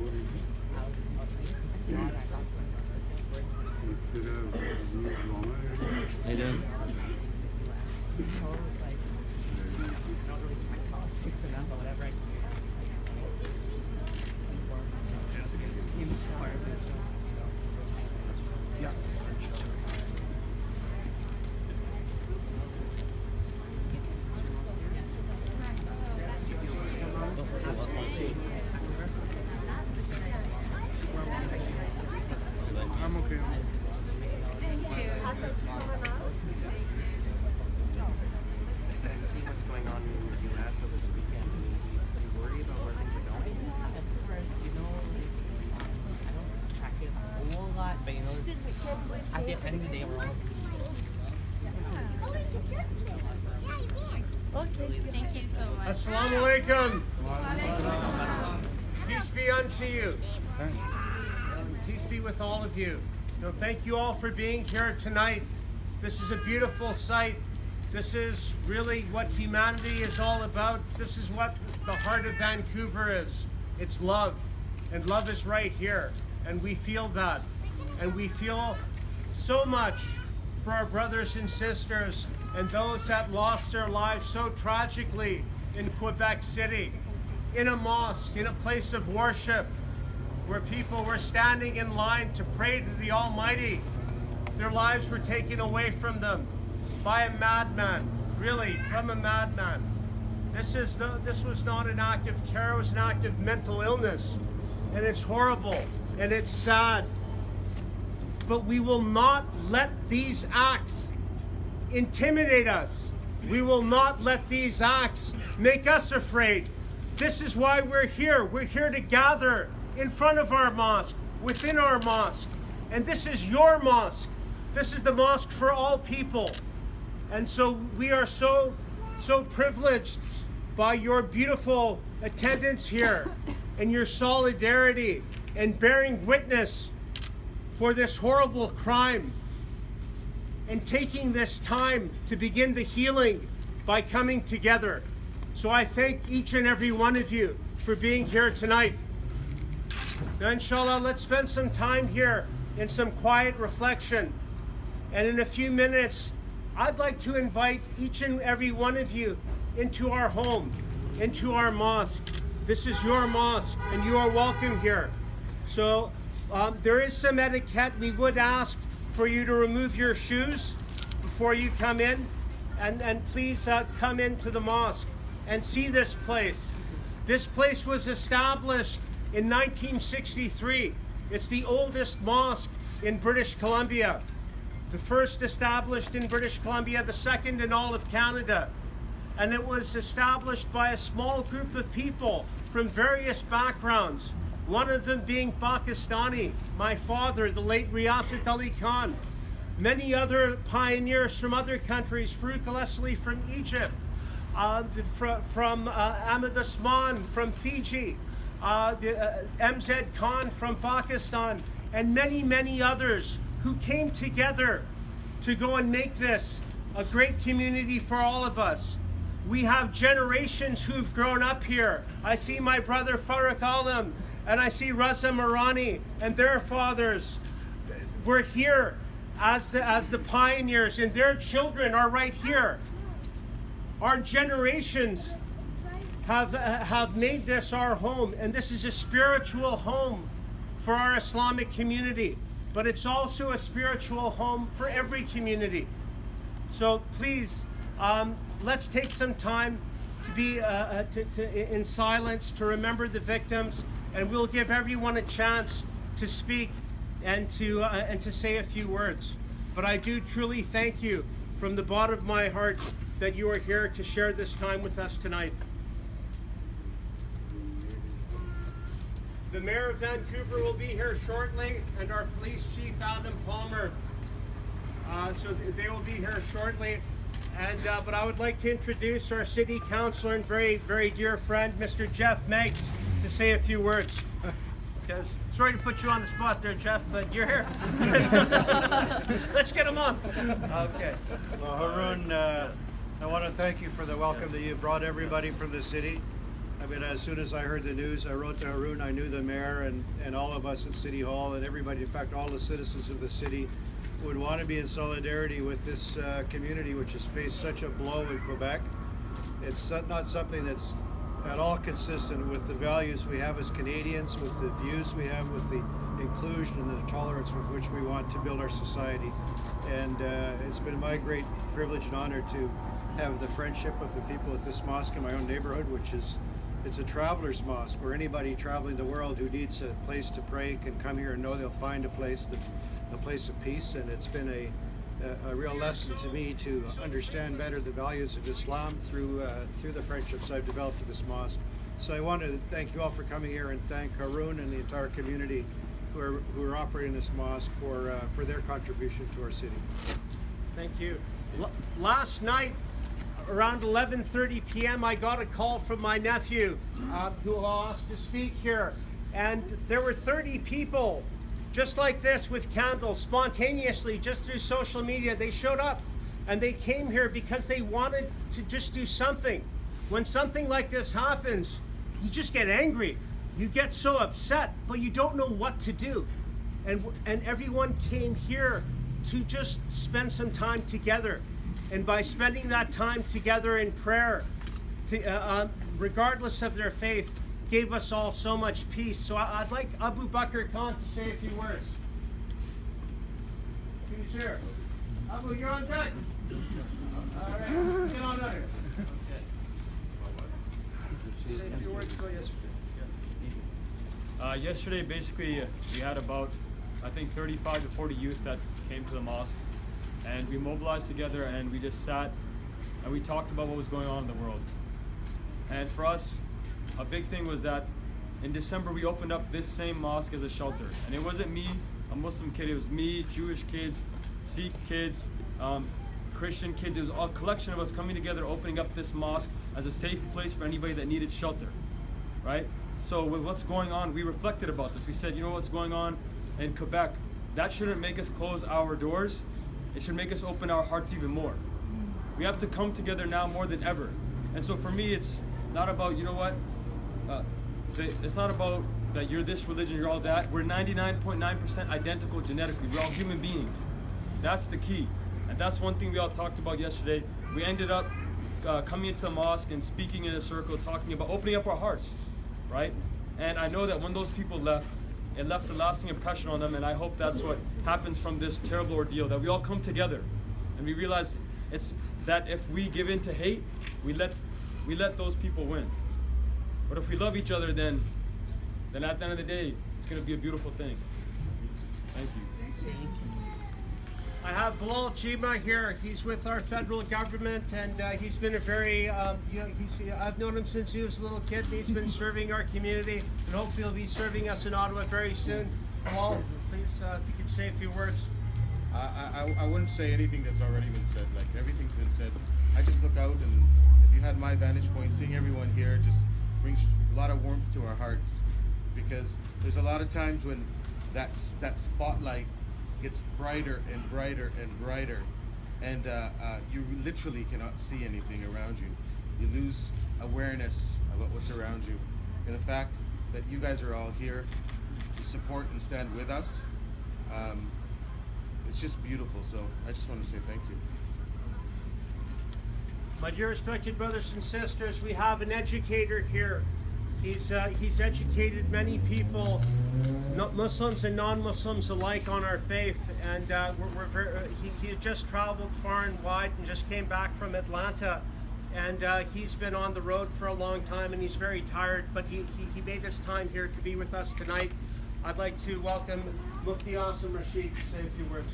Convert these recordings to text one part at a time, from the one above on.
How you doing? I'm okay. And see what's going on in the U.S. over the weekend. Do you worry about where things are going? I don't track it a whole lot, but at the end of the day, we're all. Thank you so much. Assalamu alaikum. Peace be unto you. Peace be with all of you. Thank you all for being here tonight. This is a beautiful sight. This is really what humanity is all about. This is what the heart of Vancouver is. It's love. And love is right here. And we feel that. And we feel so much for our brothers and sisters and those that lost their lives so tragically in Quebec City, in a mosque, in a place of worship, where people were standing in line to pray to the Almighty. Their lives were taken away from them by a madman, really, from a madman. This was not an act of care, it was an act of mental illness. And it's horrible, and it's sad. But we will not let these acts intimidate us. We will not let these acts make us afraid. This is why we're here. We're here to gather in front of our mosque, within our mosque. And this is your mosque. This is the mosque for all people. And so we are so privileged by your beautiful attendance here and your solidarity and bearing witness for this horrible crime and taking this time to begin the healing by coming together. So I thank each and every one of you for being here tonight. Now, inshallah, let's spend some time here in some quiet reflection. And in a few minutes, I'd like to invite each and every one of you into our home, into our mosque. This is your mosque, and you are welcome here. So there is some etiquette. We would ask for you to remove your shoes before you come in, and please come into the mosque and see this place. This place was established in 1963. It's the oldest mosque in British Columbia. The first established in British Columbia, the second in all of Canada. And it was established by a small group of people from various backgrounds. One of them being Pakistani, my father, the late Riyasat Ali Khan. Many other pioneers from other countries, Farouk al-Asli from Egypt, from Ahmed Osman from Fiji, MZ Khan from Pakistan, and many, many others who came together to go and make this a great community for all of us. We have generations who've grown up here. I see my brother Faraq Alam, and I see Raza Marani and their fathers. We're here as the pioneers, and their children are right here. Our generations have made this our home, and this is a spiritual home for our Islamic community, but it's also a spiritual home for every community. So please, let's take some time to be in silence to remember the victims, and we'll give everyone a chance to speak and to say a few words. But I do truly thank you from the bottom of my heart that you are here to share this time with us tonight. The Mayor of Vancouver will be here shortly, and our Police Chief Adam Palmer. So they will be here shortly. And but I would like to introduce our City Councillor and very, very dear friend, Mr. Jeff Meggs, to say a few words. Because sorry to put you on the spot there, Jeff, but you're here. Let's get him on. Okay. Well, Haroon, I want to thank you for the welcome that you brought everybody from the city. I mean, as soon as I heard the news, I wrote to Haroon. I knew the mayor and all of us at City Hall and everybody, in fact, all the citizens of the city would want to be in solidarity with this community, which has faced such a blow in Quebec. It's not something that's at all consistent with the values we have as Canadians, with the views we have, with the inclusion and the tolerance with which we want to build our society. And it's been my great privilege and honor to have the friendship of the people at this mosque in my own neighborhood, which is, it's a traveler's mosque where anybody traveling the world who needs a place to pray can come here and know they'll find a place of peace. And it's been a real lesson to me to understand better the values of Islam through the friendships I've developed at this mosque. So I want to thank you all for coming here and thank Haroon and the entire community who are operating this mosque for their contribution to our city. Thank you. Last night, around 11:30 p.m., I got a call from my nephew who asked to speak here. And there were 30 people just like this with candles spontaneously just through social media. They showed up and they came here because they wanted to just do something. When something like this happens, you just get angry. You get so upset, but you don't know what to do. And everyone came here to just spend some time together. And by spending that time together in prayer, regardless of their faith, gave us all so much peace. So I'd like Abu Bakr Khan to say a few words. He's here. Abu, you're on deck. All right, get on out here. Say a few words about yesterday. Yesterday, basically, we had about, I think, 35 to 40 youth that came to the mosque. And we mobilized together and we just sat and we talked about what was going on in the world. And for us, a big thing was that in December we opened up this same mosque as a shelter. And it wasn't me, a Muslim kid, it was me, Jewish kids, Sikh kids, Christian kids. It was a collection of us coming together, opening up this mosque as a safe place for anybody that needed shelter, right? So with what's going on, we reflected about this. We said, you know what's going on in Quebec? That shouldn't make us close our doors. It should make us open our hearts even more. We have to come together now more than ever. And so for me, it's not about, you know what, it's not about that you're this religion, you're all that. We're 99.9% identical genetically. We're all human beings. That's the key. And that's one thing we all talked about yesterday. We ended up coming into the mosque and speaking in a circle, talking about opening up our hearts, right? And I know that when those people left, it left a lasting impression on them, and I hope that's what happens from this terrible ordeal, that we all come together and we realize it's that if we give in to hate, we let those people win. But if we love each other, then at the end of the day, it's going to be a beautiful thing. Thank you. I have Bilal Jima here. He's with our federal government, and he's been a very, I've known him since he was a little kid, and he's been serving our community, and hopefully he'll be serving us in Ottawa very soon. Bilal, please, if you could say a few words. I wouldn't say anything that's already been said. Like, everything's been said. I just look out, and if you had my vantage point, seeing everyone here just brings a lot of warmth to our hearts, because there's a lot of times when that spotlight gets brighter and brighter and brighter, and you literally cannot see anything around you. You lose awareness about what's around you. And the fact that you guys are all here to support and stand with us, it's just beautiful. So I just want to say thank you. My dear respected brothers and sisters, we have an educator here. He's educated many people, Muslims and non-Muslims alike, on our faith, and he had just traveled far and wide and just came back from Atlanta, and he's been on the road for a long time and he's very tired, but he made this time here to be with us tonight. I'd like to welcome Mufti Asim Rashid to say a few words.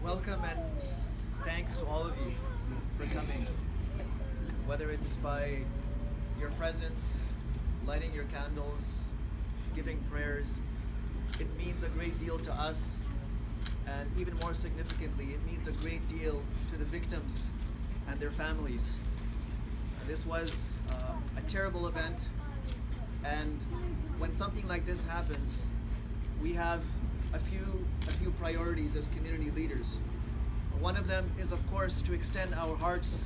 Welcome and thanks to all of you for coming. Whether it's by your presence, lighting your candles, giving prayers, it means a great deal to us, and even more significantly, it means a great deal to the victims and their families. This was a terrible event, and when something like this happens, we have a few priorities as community leaders. One of them is, of course, to extend our hearts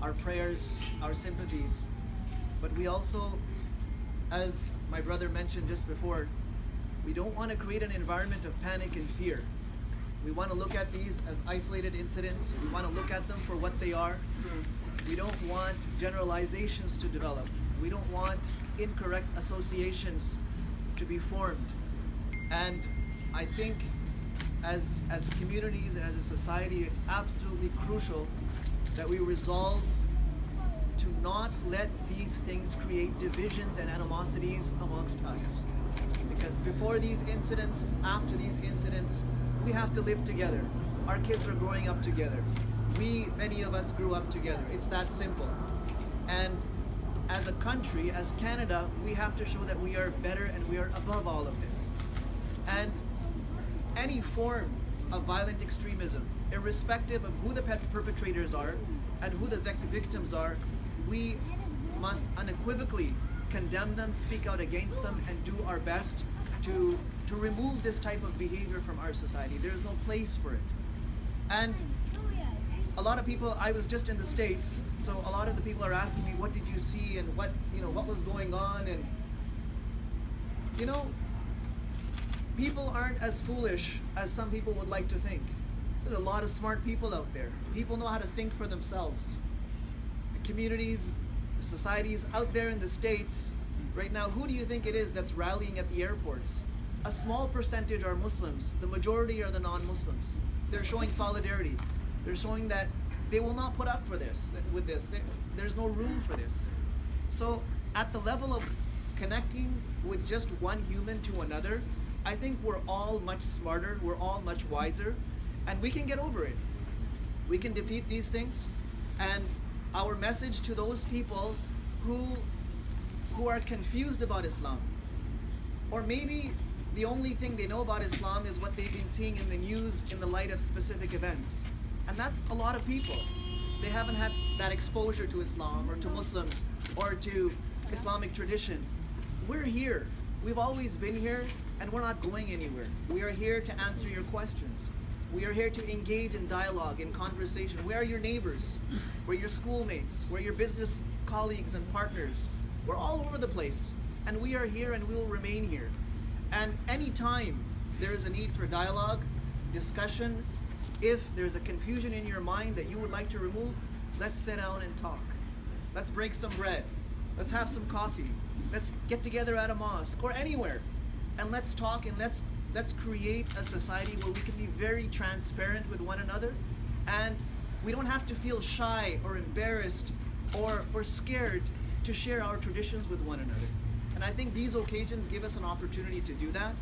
our prayers, our sympathies. But we also, as my brother mentioned just before, we don't want to create an environment of panic and fear. We want to look at these as isolated incidents. We want to look at them for what they are. We don't want generalizations to develop. We don't want incorrect associations to be formed. And I think as communities and as a society, it's absolutely crucial that we resolve to not let these things create divisions and animosities amongst us. Because before these incidents, after these incidents, we have to live together. Our kids are growing up together. Many of us grew up together. It's that simple. And as a country, as Canada, we have to show that we are better and we are above all of this. And any form of violent extremism, irrespective of who the perpetrators are and who the victims are, we must unequivocally condemn them, speak out against them, and do our best to remove this type of behavior from our society. There's no place for it. And a lot of people, I was just in the States, so a lot of the people are asking me, what did you see and what was going on? And people aren't as foolish as some people would like to think. There's a lot of smart people out there. People know how to think for themselves. The communities, the societies out there in the States, right now, who do you think it is that's rallying at the airports? A small percentage are Muslims. The majority are the non-Muslims. They're showing solidarity. They're showing that they will not put up with this. There's no room for this. So at the level of connecting with just one human to another, I think we're all much smarter, we're all much wiser, and we can get over it. We can defeat these things. And our message to those people who are confused about Islam, or maybe the only thing they know about Islam is what they've been seeing in the news in the light of specific events. And that's a lot of people. They haven't had that exposure to Islam or to Muslims or to Islamic tradition. We're here. We've always been here, and we're not going anywhere. We are here to answer your questions. We are here to engage in dialogue, in conversation. We are your neighbors. We're your schoolmates. We're your business colleagues and partners. We're all over the place, and we are here and we will remain here. And anytime there is a need for dialogue, discussion, if there's a confusion in your mind that you would like to remove, let's sit down and talk. Let's break some bread. Let's have some coffee. Let's get together at a mosque or anywhere, and let's talk, and let's create a society where we can be very transparent with one another, and we don't have to feel shy or embarrassed or scared to share our traditions with one another. And I think these occasions give us an opportunity to do that.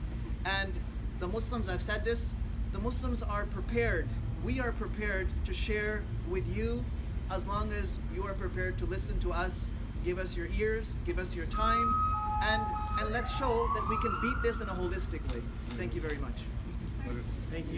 And the Muslims, I've said this, the Muslims are prepared. We are prepared to share with you as long as you are prepared to listen to us. Give us your ears, give us your time, and let's show that we can beat this in a holistic way. Thank you very much. Thank you.